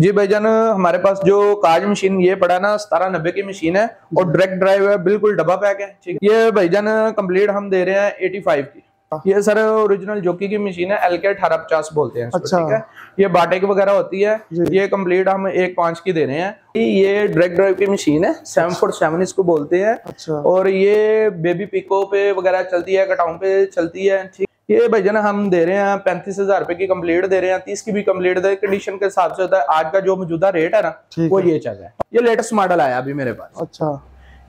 जी भाईजान, हमारे पास जो काज मशीन ये पड़ा ना 1790 की मशीन है और डायरेक्ट ड्राइव है, बिल्कुल डब्बा पैक है। ठीक है, ये भाईजान कंप्लीट हम दे रहे हैं 85 की। ये सर ओरिजिनल जोकी की मशीन है, LK 1850 बोलते हैं इसको। अच्छा। ठीक है, ये बाटेक वगैरह होती है। ये कंप्लीट हम 1.5 की दे रहे हैं। ये डायरेक्ट ड्राइव की मशीन है, 747 इसको बोलते हैं। अच्छा। और ये बेबी पिको पे वगैरह चलती है, कटाऊ पे चलती है। ठीक, ये भाईजान हम दे रहे हैं 35,000 रुपए की कंप्लीट दे रहे हैं। 30 की भी कंप्लीट दे, कंडीशन के हिसाब से होता है। आज का जो मौजूदा रेट है ना वो ये चल रहा है। ये लेटेस्ट मॉडल आया अभी मेरे पास। अच्छा।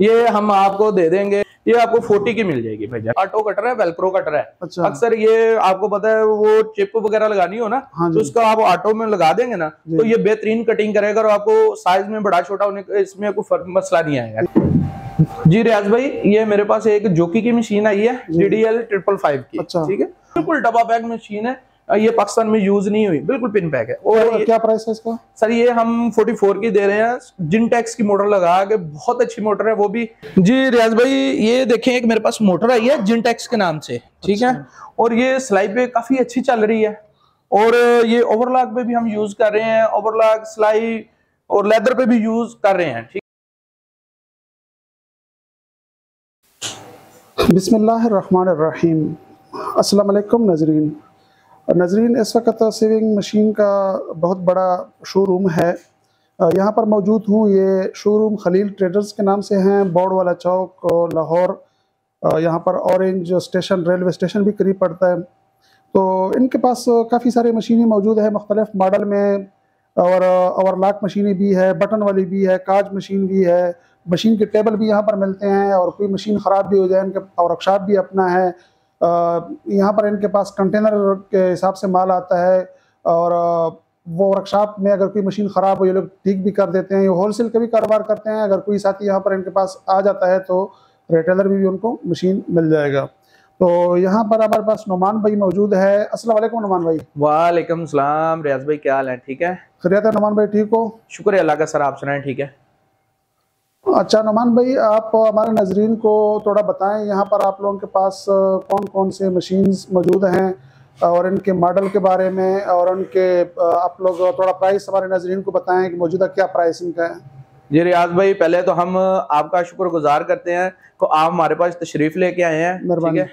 ये हम आपको दे देंगे, ये आपको 40 की मिल जाएगी भाईजान। ऑटो कटर है, वेलक्रो कटर है। अच्छा। अक्सर ये आपको पता है वो चिप वगैरह लगानी हो ना, हाँ तो उसका आप ऑटो में लगा देंगे ना तो ये बेहतरीन कटिंग करेगा और आपको साइज में बड़ा छोटा होने का इसमें कोई मसला नहीं आएगा। जी रियाज भाई, ये मेरे पास एक जोकी की मशीन आई है, DDL 555 की। अच्छा। ठीक है, बिल्कुल डब्बा पैक मशीन है। ये पाकिस्तान में यूज नहीं हुई, बिल्कुल पिन पैक है। और क्या प्राइस है इसका? सर ये हम 44 की दे रहे हैं। जिनटेक्स की मोटर लगा के, बहुत अच्छी मोटर है वो भी। जी रियाज भाई, ये देखें एक मेरे पास मोटर आई है जिनटेक्स के नाम से। ठीक है, और ये सिलाई पे काफी अच्छी चल रही है। और ये ओवरलॉक पे भी हम यूज कर रहे हैं, ओवरलॉक सिलाई और लेदर पे भी यूज कर रहे हैं। ठीक, बिस्मिल्लाहिर्रहमानिर्रहीम। अस्सलाम वालेकुम नजरीन, इस वक्त सेविंग मशीन का बहुत बड़ा शोरूम है। यहाँ पर मौजूद हूँ। ये शोरूम खलील ट्रेडर्स के नाम से हैं, बोर्ड वाला चौक, लाहौर। यहाँ पर ऑरेंज स्टेशन, रेलवे स्टेशन भी करीब पड़ता है। तो इनके पास काफ़ी सारी मशीनें मौजूद है मुख्तलिफ मॉडल में। और ओवरलॉक मशीनें भी है, बटन वाली भी है, काज मशीन भी है। मशीन के टेबल भी यहाँ पर मिलते हैं। और कोई मशीन ख़राब भी हो जाए, इनके वर्कशॉप भी अपना है। यहाँ पर इनके पास कंटेनर के हिसाब से माल आता है। और वो वर्कशॉप में अगर कोई मशीन ख़राब हो, ये लोग ठीक भी कर देते हैं। ये होलसेल का भी कारोबार करते हैं। अगर कोई साथी यहाँ पर इनके पास आ जाता है तो रिटेलर भी उनको मशीन मिल जाएगा। तो यहाँ पर हमारे पास नुमान भाई मौजूद है। अस्सलाम वालेकुम नुमान भाई। वालेकुम सलाम रियाज भाई, क्या हाल है? ठीक है, खैरियत है नुमान भाई? ठीक हो? शुक्र है अल्लाह का। सर आप सुनाएं? ठीक है। अच्छा नुमान भाई, आप हमारे नजरीन को थोड़ा बताएं, यहाँ पर आप लोगों के पास कौन कौन से मशीन्स मौजूद हैं और इनके मॉडल के बारे में, और उनके आप लोग थोड़ा प्राइस हमारे नजरीन को बताएं कि मौजूदा क्या प्राइस इनका है। जी रियाज भाई, पहले तो हम आपका शुक्रगुजार करते हैं कि आप हमारे पास तशरीफ लेके आए हैं। ठीक है,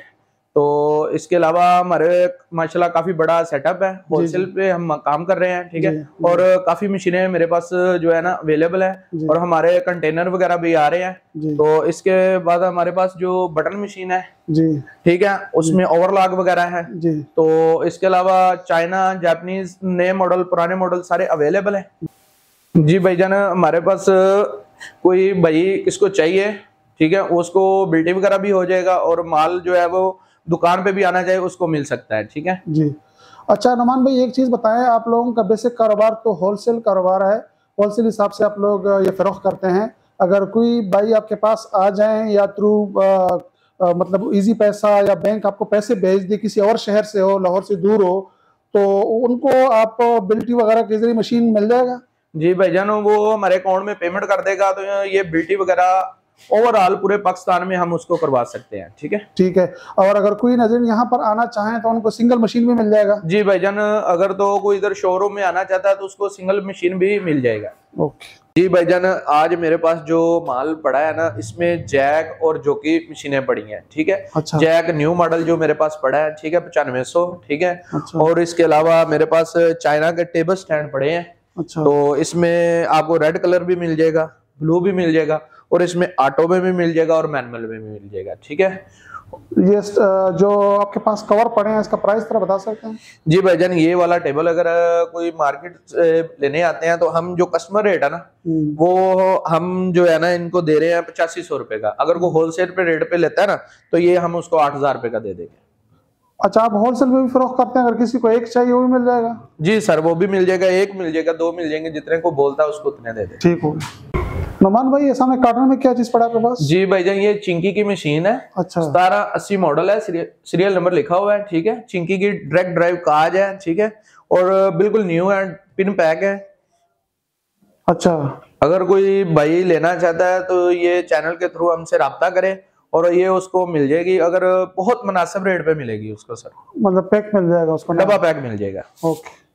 तो इसके अलावा हमारे माशाल्लाह काफी बड़ा सेटअप है, होलसेल पे हम काम कर रहे हैं। ठीक है, और काफी मशीनें मेरे पास जो है ना अवेलेबल है, और हमारे कंटेनर वगैरह भी आ रहे हैं। तो इसके बाद हमारे पास जो बटन मशीन है जी, ठीक है, उसमें ओवरलॉक वगैरह है जी। तो इसके अलावा चाइना, जापानीज, नए मॉडल, पुराने मॉडल सारे अवेलेबल है। जी भाईजान, हमारे पास कोई भाई किसको चाहिए, ठीक है, उसको बिल्टी वगैरह भी हो जाएगा और माल जो है वो दुकान पे भी आना चाहिए, उसको मिल सकता है। ठीक है जी। अच्छा नुमान भाई, एक चीज़ बताएं, आप लोगों का बेसिक कारोबार तो होलसेल कारोबार है, होलसेल हिसाब से आप लोग ये फरोख्त करते हैं। अगर कोई भाई आपके पास आ जाए या थ्रू मतलब इजी पैसा या बैंक आपको पैसे भेज दे, किसी और शहर से हो, लाहौर से दूर हो, तो उनको आप बिल्टी वगैरह के जरिए मशीन मिल जाएगा? जी भाईजान, वो हमारे अकाउंट में पेमेंट कर देगा तो ये बिल्टी वगैरह ओवरऑल पूरे पाकिस्तान में हम उसको करवा सकते हैं। ठीक है, ठीक है। और अगर कोई नजर यहाँ पर आना चाहे तो उनको सिंगल मशीन भी मिल जाएगा? जी भाईजान, अगर तो कोई इधर शोरूम में आना चाहता है तो उसको सिंगल मशीन भी मिल जाएगा। ओके जी भाईजान, आज मेरे पास जो माल पड़ा है ना, इसमें जैक और जोकी मशीनें पड़ी हैं। ठीक है, अच्छा। जैक न्यू मॉडल जो मेरे पास पड़ा है, ठीक है, 9500। ठीक है, अच्छा। और इसके अलावा मेरे पास चाइना के टेबल स्टैंड पड़े हैं। अच्छा। तो इसमें आपको रेड कलर भी मिल जाएगा, ब्लू भी मिल जाएगा, और इसमें ऑटो में भी मिल जाएगा और मैनुअल में भी मिल जाएगा। ठीक है, ये जो आपके पास कवर पड़े हैं, इसका प्राइस थोड़ा बता सकते हैं? जी भाईजान, ये वाला टेबल अगर कोई मार्केट से लेने आते हैं तो हम जो कस्टमर रेट है ना वो हम जो है ना इनको दे रहे हैं 8500 रुपए का। अगर वो होलसेल पे रेट पे लेता है ना तो ये हम उसको 8000 रुपए का दे देंगे। अच्छा, आप होलसेल में भी फरोख्त करते हैं? अगर किसी को एक चाहिए वो भी मिल जाएगा? जी सर, वो भी मिल जाएगा, एक मिल जाएगा, दो मिल जाएंगे, जितने को बोलता है उसको उतने दे दे। ठीक हो। नुमान भाई, ये सामने कार्टन में क्या चीज पड़ा है आपके पास? जी भाईजान, ये चिंकी की मशीन है। अच्छा। 1780 मॉडल है, सीरियल नंबर लिखा हुआ है। ठीक है, चिंकी की डायरेक्ट ड्राइव काज है। ठीक है, और बिल्कुल न्यू है, पिन पैक है। अच्छा। अगर कोई भाई लेना चाहता है तो ये चैनल के थ्रू हमसे राब्ता करे और ये उसको मिल जाएगी। अगर बहुत मुनासिब रेट पे मिलेगी उसको सर, मतलब पैक मिल जाएगा उसको? डब्बा पैक मिल जाएगा। ओके।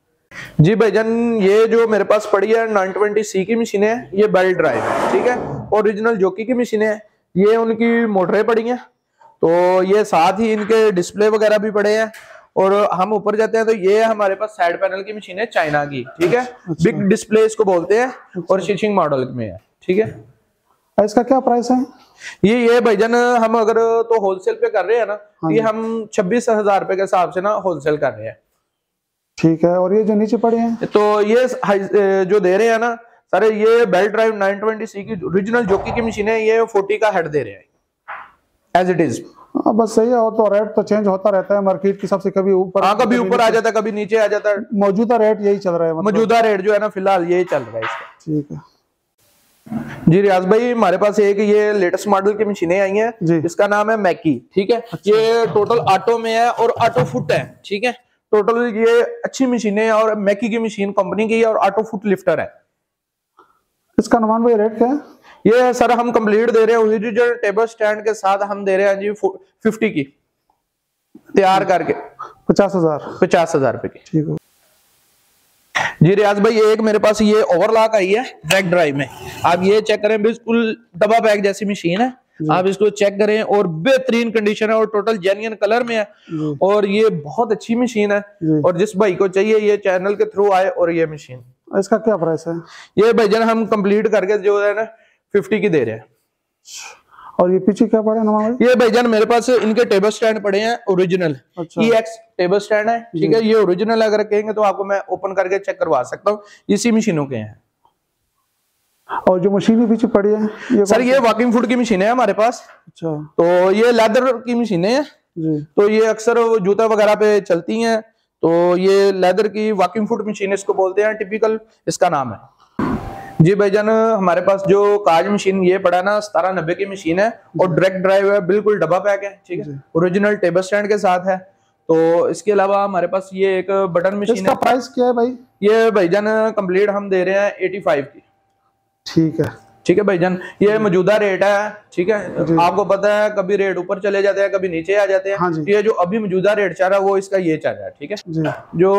जी भाईजान, ये जो मेरे पास पड़ी है 920C की मशीन है, ये बेल्ट ड्राइव है, ठीक है। ओरिजिनल जॉकी की मशीन है, ये उनकी मोटरें पड़ी हैं, तो ये साथ ही इनके डिस्प्ले वगैरह भी पड़े हैं। और हम ऊपर जाते हैं तो ये हमारे पास साइड पैनल की मशीन है, चाइना की, ठीक है। बिग डिस्प्ले इसको बोलते हैं और स्टिचिंग मॉडल में है, ठीक है। इसका क्या प्राइस है? ये भाईजान हम अगर तो होलसेल पे कर रहे हैं ना, ये हम 26,000 रुपए के हिसाब से ना होलसेल कर रहे हैं, ठीक है। और ये जो नीचे पड़े हैं, तो ये जो दे रहे हैं ना सर, ये बेल्ट ड्राइव 920C की ओरिजिनल जॉकी की मशीन है, ये 40 का हेड दे रहे हैं एज इट इज। हाँ बस सही है। और तो रेट तो चेंज होता रहता है मार्केट के हिसाब से, कभी ऊपर, हाँ कभी ऊपर आ जाता है, कभी नीचे आ जाता है। मौजूदा रेट यही चल रहा है, मतलब मौजूदा रेट जो है ना फिलहाल यही चल रहा है इसका। ठीक है जी रियाज भाई, हमारे पास एक ये लेटेस्ट मॉडल की मशीनें आई हैं, इसका नाम है मैकी, ठीक है। अच्छा। ये टोटल ऑटो में है और ऑटो फुट है, ठीक है। टोटल ये अच्छी मशीनें और मैकी की मशीन कंपनी की है और ऑटो फुट लिफ्टर है। इसका अनुमान भाई रेट क्या है? ये सर हम कंप्लीट दे रहे हैं ओरिजिनल टेबल स्टैंड के साथ, हम दे रहे हैं जी 50 की तैयार करके 50,000 रुपए की। ठीक है जी रियाज भाई, एक मेरे पास ये ओवरलॉक आई है ड्रैग ड्राइव में, आप ये चेक करें, बिल्कुल डब्बा बैग जैसी मशीन है, आप इसको चेक करें और बेहतरीन कंडीशन है और टोटल जेन्युइन कलर में है और ये बहुत अच्छी मशीन है। और जिस भाई को चाहिए ये चैनल के थ्रू आए और ये मशीन। इसका क्या प्राइस है? ये भाईजान हम कंप्लीट करके जो है ना 50 की दे रहे हैं। और ये पीछे क्या पड़ा है? ये भाईजान मेरे पास इनके टेबल स्टैंड पड़े हैं ओरिजिनल। अच्छा। EX टेबल स्टैंड है, ठीक है। ये ओरिजिनल अगर कहेंगे तो आपको मैं ओपन करके चेक करवा सकता हूँ, इसी मशीनों के हैं। और जो मशीन पीछे पड़ी है ये सर, ये वॉकिंग फुट की मशीन है हमारे पास। अच्छा। तो ये लेदर की मशीनें हैं, तो ये अक्सर जूता वगैरह पे चलती हैं, तो ये लेदर की वॉकिंग फुट मशीन इसको बोलते हैं, टिपिकल इसका नाम है। जी भाईजान, हमारे पास जो काज मशीन ये पड़ा ना 1790 की मशीन है और डायरेक्ट ड्राइव है, बिल्कुल डब्बा पैक है, ठीक है। ओरिजिनल टेबल स्टैंड के साथ है। तो इसके अलावा हमारे पास ये एक बटन मशीन है। इसका प्राइस क्या है भाई? ये भाईजान कंप्लीट हम दे रहे हैं 85 की। ठीक है, ठीक है भाईजान, ये मौजूदा रेट है, ठीक है। आपको पता है कभी रेट ऊपर चले जाते हैं, कभी नीचे आ जाते हैं। हाँ, ये जो अभी मौजूदा रेट चल रहा है वो इसका ये चल रहा है, ठीक है। जो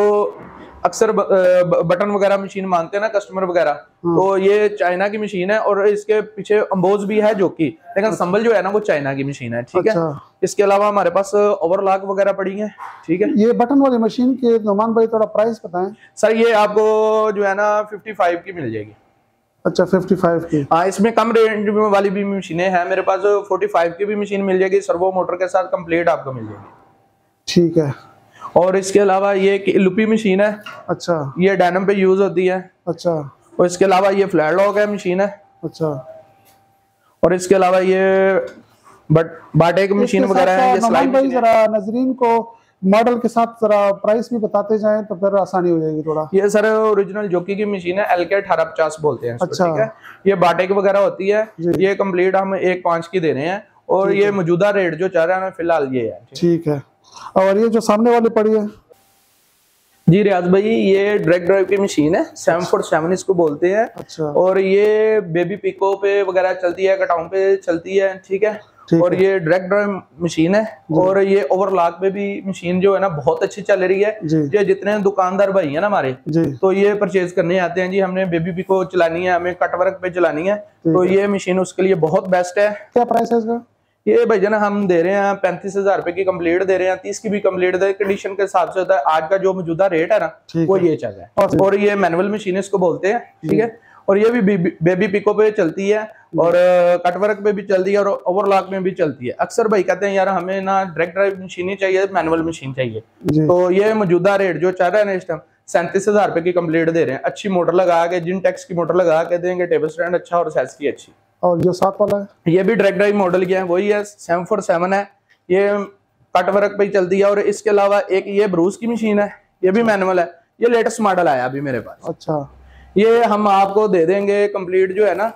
अक्सर बटन वगैरह मशीन मांगते हैं ना कस्टमर वगैरह, तो ये चाइना की मशीन है और इसके पीछे अम्बोज भी है जो की, लेकिन संभल जो है ना वो चाइना की मशीन है, ठीक है। इसके अलावा हमारे पास ओवरलॉक वगैरह पड़ी है, ठीक है। ये बटन वाली मशीन के नुमान भाई थोड़ा प्राइस बताएं सर। ये आपको जो है ना 55 की मिल जाएगी। अच्छा, 55 की। हाँ, इसमें कम रेंज वाली भी मशीनें हैं मेरे पास, 45 की भी मशीन मिल जाएगी, सर्वो मोटर के साथ कंप्लीट आपको मिल जाएगी। ठीक है। और इसके अलावा ये लुपी मशीन है। अच्छा। ये डायनम पे यूज होती है। अच्छा। और इसके अलावा ये फ्लैट लॉक है मशीन है। अच्छा। और इसके अलावा ये बाटेक मशीन वगैरह है। ये स्लाइड मशीन है। जरा नजरीन को मॉडल के साथ जरा प्राइस भी बताते जाएं तो फिर आसानी हो जाएगी थोड़ा। ये सर ओरिजिनल जॉकी की मशीन है, LK 1850 बोलते हैं इसको। अच्छा। ठीक है। ये बाटेक वगैरह होती है, ये कंप्लीट हम 1.5 की दे रहे हैं और ये मौजूदा रेट जो चल रहा है फिलहाल ये है। ठीक है। और ये जो सामने वाली पड़ी है जी रियाज भाई, ये डायरेक्ट ड्राइव की मशीन है, 747 इसको बोलते हैं। अच्छा। और ये बेबी पिको पे वगैरह चलती है, कटाऊ पे चलती है, ठीक है। और ये डायरेक्ट ड्राइव मशीन है और ये ओवरलॉक पे भी मशीन जो है ना बहुत अच्छी चल रही है। ये जितने दुकानदार भाई है ना हमारे, तो ये परचेज करने आते हैं जी, हमने बेबी पिको चलानी है, हमें कटवर्क पे चलानी है, तो ये मशीन उसके लिए बहुत बेस्ट है। क्या प्राइस है इसका? ये भैया हम दे रहे हैं 35,000 रुपए की कंप्लीट दे रहे हैं, 30 की भी कंप्लीट दे, कंडीशन के हिसाब से होता है। आज का जो मौजूदा रेट है ना वो ये चल रहा है। और ये मैनुअल मशीन इसको बोलते हैं, ठीक है। और ये भी बेबी पिको पे चलती है और कटवर्क पे भी चलती है और ओवरलॉक में भी चलती है। अक्सर भाई कहते हैं यार हमें ना डायरेक्ट ड्राइव मशीन ही चाहिए, मैनुअल मशीन चाहिए, तो ये मौजूदा रेट जो चल रहा है ना इस टाइम 37,000 रुपए की कंप्लीट दे रहे हैं। अच्छी मोटर लगा के, जिन टेक्स की मोटर लगा के देंगे, टेबल स्टैंड अच्छा और साइज की अच्छी। और जो साथ वाला है ये भी डायरेक्ट ड्राइव मॉडल की है, वही है 747 है, ये कटवर्क पे चलती है। और इसके अलावा एक ये ब्रूस की मशीन है, ये भी मैनुअल है, ये लेटेस्ट मॉडल आया अभी मेरे पास। अच्छा। ये हम आपको दे देंगे कंप्लीट जो है ना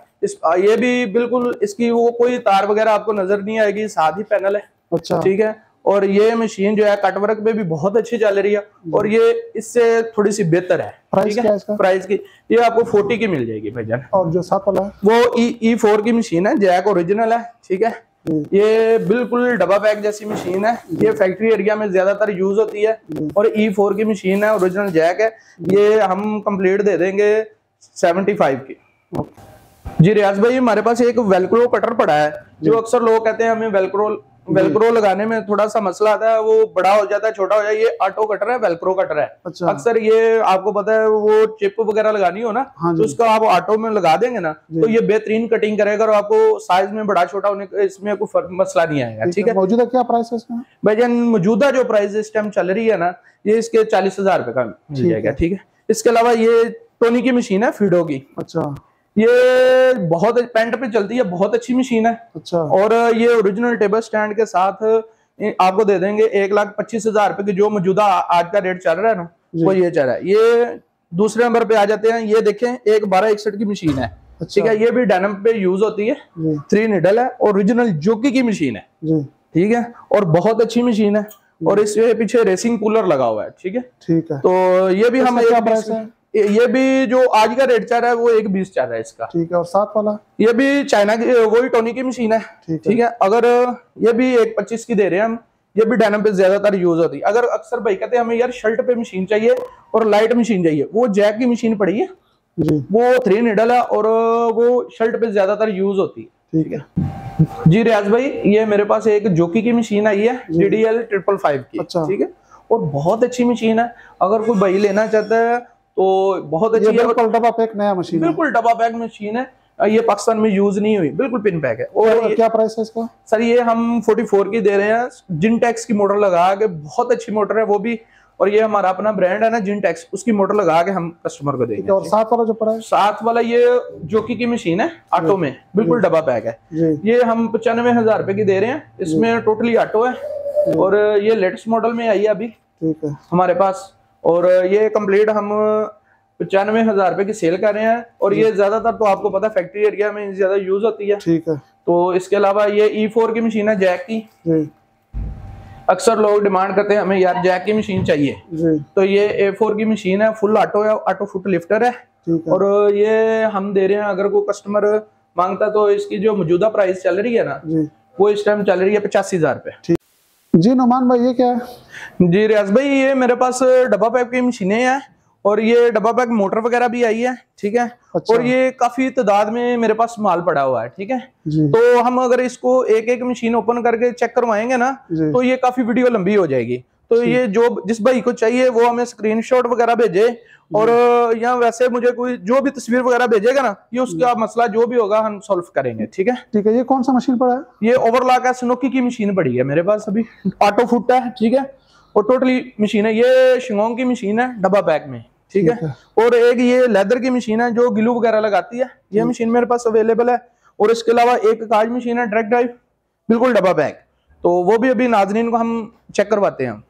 ये भी बिल्कुल इसकी वो कोई तार वगैरह आपको नजर नहीं आएगी, साथ ही पैनल है। अच्छा। ठीक है। और ये मशीन जो है कटवर्क पे भी बहुत अच्छी चल रही है और ये इससे थोड़ी सी बेहतर है। प्राइस क्या है इसका? प्राइस की ये आपको 40 की मिल जाएगी भाईजान। और जो साथ वाला है वो E4 की मशीन है, जैक ओरिजिनल है, ठीक है। ये बिल्कुल डब्बा पैक जैसी मशीन है। ये फैक्ट्री एरिया में ज्यादातर यूज होती है और E4 की मशीन है, ओरिजिनल जैक है। ये हम कंप्लीट दे देंगे 75 की। जी रियाज भाई, हमारे पास एक वेलक्रो कटर पड़ा है। जो अक्सर लोग कहते हैं हमें वेलक्रो लगाने में थोड़ा सा मसला आता है, वो बड़ा हो जाता है, छोटा हो जाता है। ये ऑटो कटर है, वेलक्रो कटर है। अच्छा। अक्सर ये आपको पता है, वो चिप वगैरह लगानी हो ना, तो उसका आप ऑटो में लगा देंगे ना, तो ये बेहतरीन कटिंग करेगा और आपको साइज में बड़ा छोटा होने का इसमें कोई मसला नहीं आएगा। ठीक है। मौजूदा क्या प्राइस है इसका भाईजान? मौजूदा जो प्राइस इस टाइम चल रही है ना, ये इसके 40,000 रुपए का मिल जाएगा। ठीक है। इसके अलावा ये टोनी की मशीन है, फिडो की। अच्छा। ये बहुत पेंट पे चलती है, बहुत अच्छी मशीन है। अच्छा। और ये ओरिजिनल टेबल स्टैंड के साथ आपको दे देंगे 1,25,000 रुपए की। जो मौजूदा आज का रेट चल रहा है ना, वो ये चल रहा है। ये दूसरे नंबर पे आ जाते हैं। ये देखें, एक 1261 की मशीन है। ठीक है। ये भी डायनम पे यूज होती है, 3 नीडल है, ओरिजिनल जोकी की मशीन है। ठीक है। और बहुत अच्छी मशीन है और इसके पीछे रेसिंग कूलर लगा हुआ है। ठीक है। ठीक है। तो ये भी हम क्या प्राइस है? ये भी जो आज का रेट चल रहा है वो 1,20 चल रहा है इसका। ठीक है। और साथ वाला? ये भी चाइना की, वही टोनी की मशीन है। ठीक है। अगर ये भी 1,25 की दे रहे हैं हम। ये भी डेनिम पे ज्यादातर यूज होती है। अगर अक्सर भाई कहते हैं हमें यार शर्ट पे मशीन चाहिए और लाइट मशीन चाहिए, वो जैक की मशीन पड़ी है जी। वो 3 नीडल है और वो शर्ट पे ज्यादातर यूज होती है। ठीक है जी रियाज भाई, ये मेरे पास एक जोकी की मशीन आई है, DDL 555 की। अच्छा। ठीक है। और बहुत अच्छी मशीन है। अगर कोई भाई लेना चाहता है तो बहुत अच्छी है। बिल्कुल डब्बा पैक नया मशीन है। बिल्कुल डब्बा पैक मशीन है। ये पाकिस्तान में यूज नहीं हुई, बिल्कुल पिन पैक है। और क्या प्राइस है इसका? सर ये हम 44 की दे रहे हैं। जिनटेक्स की मोटर लगा के, बहुत अच्छी मोटर है वो भी। और ये हमारा अपना ब्रांड है ना जिनटेक्स, उसकी मोटर लगा के हम कस्टमर को देंगे। और साथ वाला जो पड़ा है? साथ वाला ये जोकी की मशीन है, ऑटो में, बिल्कुल डब्बा पैक है। ये हम 95,000 रुपए की दे रहे हैं। इसमें टोटली ऑटो है और ये लेटेस्ट मॉडल में आई है अभी। ठीक है। हमारे पास। और ये कंप्लीट हम 95,000 रुपए की सेल कर रहे हैं। और ये ज्यादातर तो आपको पता फैक्ट्री एरिया में ज्यादा यूज होती है। ठीक है। तो इसके अलावा ये E4 की मशीन है, जैक की। अक्सर लोग डिमांड करते हैं हमें यार जैक की मशीन चाहिए, तो ये A4 की मशीन है, फुल ऑटो है, ऑटो फुट लिफ्टर है। और ये हम दे रहे हैं, अगर कोई कस्टमर मांगता तो इसकी जो मौजूदा प्राइस चल रही है ना, वो इस टाइम चल रही है 85,000 रुपए। जी नुमान भाई, ये क्या है? जी रियाज भाई, ये मेरे पास डब्बा पैक की मशीनें हैं और ये डब्बा पैक मोटर वगैरह भी आई है। ठीक है। अच्छा। और ये काफी तादाद में मेरे पास माल पड़ा हुआ है। ठीक है। तो हम अगर इसको एक एक मशीन ओपन करके चेक करवाएंगे ना, तो ये काफी वीडियो लंबी हो जाएगी। तो ये जो जिस भाई को चाहिए वो हमें स्क्रीनशॉट वगैरह भेजे, और या वैसे मुझे कोई जो भी तस्वीर वगैरह भेजेगा ना, ये उसका मसला जो भी होगा हम सॉल्व करेंगे। ठीक है। ठीक है। ये कौन सा मशीन पड़ा है? ये ओवरलॉक है, स्नोकी की मशीन पड़ी है मेरे पास अभी, ऑटो फुट है। ठीक है। और टोटली मशीन है, ये शिंगोंग की मशीन है डब्बा पैक में। ठीक है। और एक ये लेदर की मशीन है जो ग्लू वगैरह लगाती है, ये मशीन मेरे पास अवेलेबल है। और इसके अलावा एक काज मशीन है डायरेक्ट ड्राइव, बिल्कुल डब्बा पैक, तो वो भी अभी नाजरीन को हम चेक करवाते हैं।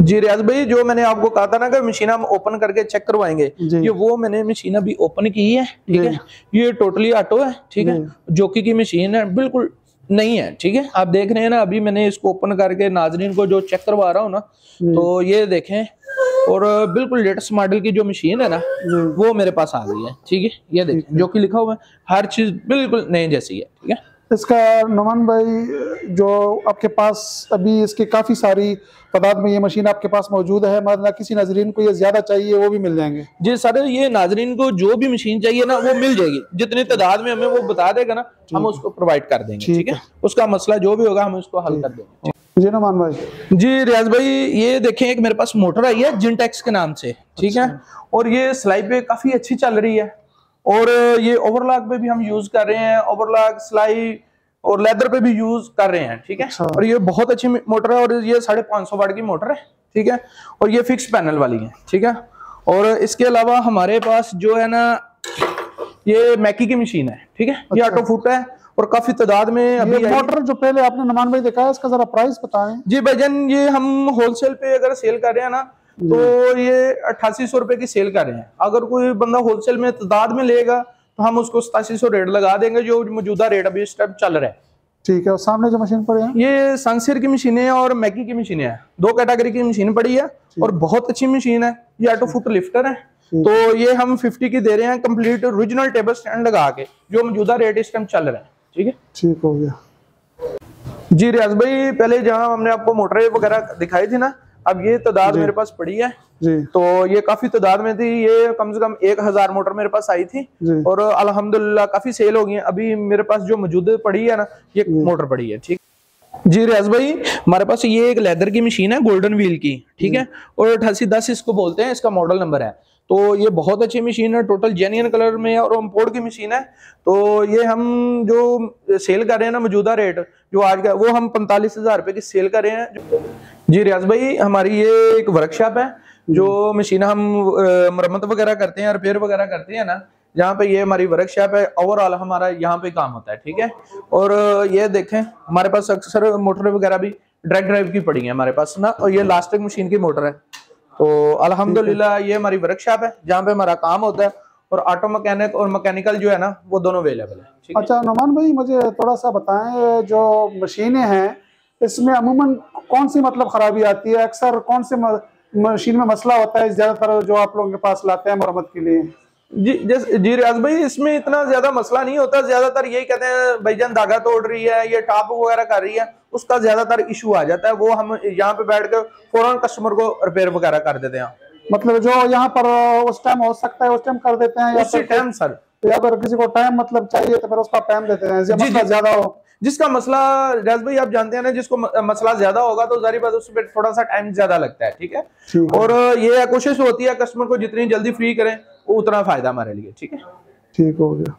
जी रियाज भाई, जो मैंने आपको कहा था ना कि मशीन हम ओपन करके चेक करवाएंगे, ये वो मैंने मशीन अभी ओपन की है। ठीक है। ये टोटली ऑटो है। ठीक है। जोकी की मशीन है, बिल्कुल नहीं है। ठीक है। आप देख रहे हैं ना, अभी मैंने इसको ओपन करके नाजरीन को जो चेक करवा रहा हूँ ना, तो ये देखें। और बिल्कुल लेटेस्ट मॉडल की जो मशीन है ना, वो मेरे पास आ गई है। ठीक है। ये देखें, जो कि लिखा हुआ है, हर चीज बिल्कुल नई जैसी है। ठीक है। इसका नुमान भाई, जो आपके पास अभी इसकी काफी सारी तादाद में ये मशीन आपके पास मौजूद है, मतलब किसी नाजरीन को ये ज्यादा चाहिए वो भी मिल जाएंगे? जी सर, ये नाजरीन को जो भी मशीन चाहिए ना, वो मिल जाएगी। जितनी तादाद में हमें वो बता देगा ना, हम उसको प्रोवाइड कर देंगे। ठीक है। उसका मसला जो भी होगा हम उसको हल कर देंगे। जी नुमान भाई। जी रियाज भाई, ये देखें, एक मेरे पास मोटर आई है जिनटेक्स के नाम से। ठीक है। और ये सिलाई पे काफी अच्छी चल रही है। और ये ओवरलॉक पे भी हम यूज कर रहे हैं, ओवरलॉक, सिलाई और लेदर पे भी यूज कर रहे हैं। ठीक है। और ये बहुत अच्छी मोटर है और ये 550 वाट की मोटर है। ठीक है। और ये फिक्स पैनल वाली है। ठीक है। और इसके अलावा हमारे पास जो है ना, ये मैकी की मशीन है। ठीक है। ये ऑटो फुट है और काफी तादाद में अभी मोटर जो पहले आपने नुमान भाई दिखाया, इसका जरा प्राइस बताएं। जी भाईजान, ये हम होलसेल पे अगर सेल कर रहे हैं ना, तो ये 8800 रुपए की सेल कर रहे हैं। अगर कोई बंदा होलसेल में तादाद में लेगा तो हम उसको 8700 रेट लगा देंगे, जो मौजूदा रेट अभी इस टाइम चल रहा है। ठीक है। और सामने जो मशीन पड़ी है, ये सनसिर की मशीनें और मैकी की मशीनें हैं, 2 कैटेगरी की मशीन पड़ी है और बहुत अच्छी मशीन है। ये ऑटो फुट लिफ्टर है। तो ये हम 50 की दे रहे हैं, कंप्लीट ओरिजिनल टेबल स्टैंड लगा के, जो मौजूदा रेट इस टाइम चल रहा है। ठीक है, ठीक हो गया जी रियाज भाई। पहले जहाँ हमने आपको मोटरें वगैरह दिखाई थी ना, अब ये तादाद मेरे पास पड़ी है जी। तो ये काफी तादाद में थी, ये कम से कम 1000 मोटर मेरे पास आई थी और अल्हम्दुलिल्लाह काफी सेल हो गई है। अभी मेरे पास जो मौजूद पड़ी है ना, ये मोटर पड़ी है। ठीक जी रियाज भाई, हमारे पास ये एक लेदर की मशीन है गोल्डन व्हील की, ठीक है, और 8810 इसको बोलते हैं, इसका मॉडल नंबर है। तो ये बहुत अच्छी मशीन है, टोटल जेन्युइन कलर में है और इम्पोर्ट की मशीन है। तो ये हम जो सेल कर रहे हैं ना, मौजूदा रेट जो आज का, वो हम 45,000 रुपए की सेल कर रहे हैं। जी रियाज भाई, हमारी ये एक वर्कशॉप है, जो मशीन हम मरम्मत वगैरह करते हैं, रिपेयर वगैरह करते हैं ना, जहाँ पे ये हमारी वर्कशॉप है। ओवरऑल हमारा यहाँ पे काम होता है, ठीक है। और ये देखें, हमारे पास अक्सर मोटर वगैरह भी डायरेक्ट ड्राइव की पड़ी है हमारे पास ना, और ये लास्टिक मशीन की मोटर है। तो अल्हम्दुलिल्लाह ये हमारी वर्कशॉप है जहाँ पे हमारा काम होता है, और ऑटो मैकेनिक और मैकेनिकल जो है ना, वो दोनों अवेलेबल है। अच्छा नुमान भाई, मुझे थोड़ा सा बताएं, जो मशीनें हैं इसमें अमूमन कौन सी मतलब खराबी आती है, अक्सर कौन से मशीन में मसला होता है ज्यादातर जो आप लोगों के पास लाते हैं मरम्मत के लिए? जी रियाज भाई, इसमें इतना ज्यादा मसला नहीं होता। ज्यादातर यही कहते हैं भाईजान धागा तोड़ रही है, ये टॉप वगैरह कर रही है, उसका ज्यादातर इशू आ जाता है। वो हम यहाँ पे बैठ कर फौरन कस्टमर को रिपेयर वगैरह कर देते हैं। मतलब जो यहाँ पर उस टाइम हो सकता है उस टाइम कर देते हैं, या उसी टाइम सर, या अगर किसी को टाइम मतलब चाहिए तो फिर उसका टाइम देते हैं, मसला ज्यादा हो। जिसका मसला रियाज भाई आप जानते हैं ना, जिसको मसला ज्यादा होगा तो जारी बात उस पर थोड़ा सा टाइम ज्यादा लगता है, ठीक है। और ये कोशिश होती है कस्टमर को जितनी जल्दी फ्री करें, उतना फायदा हमारे लिए, ठीक है। ठीक हो गया।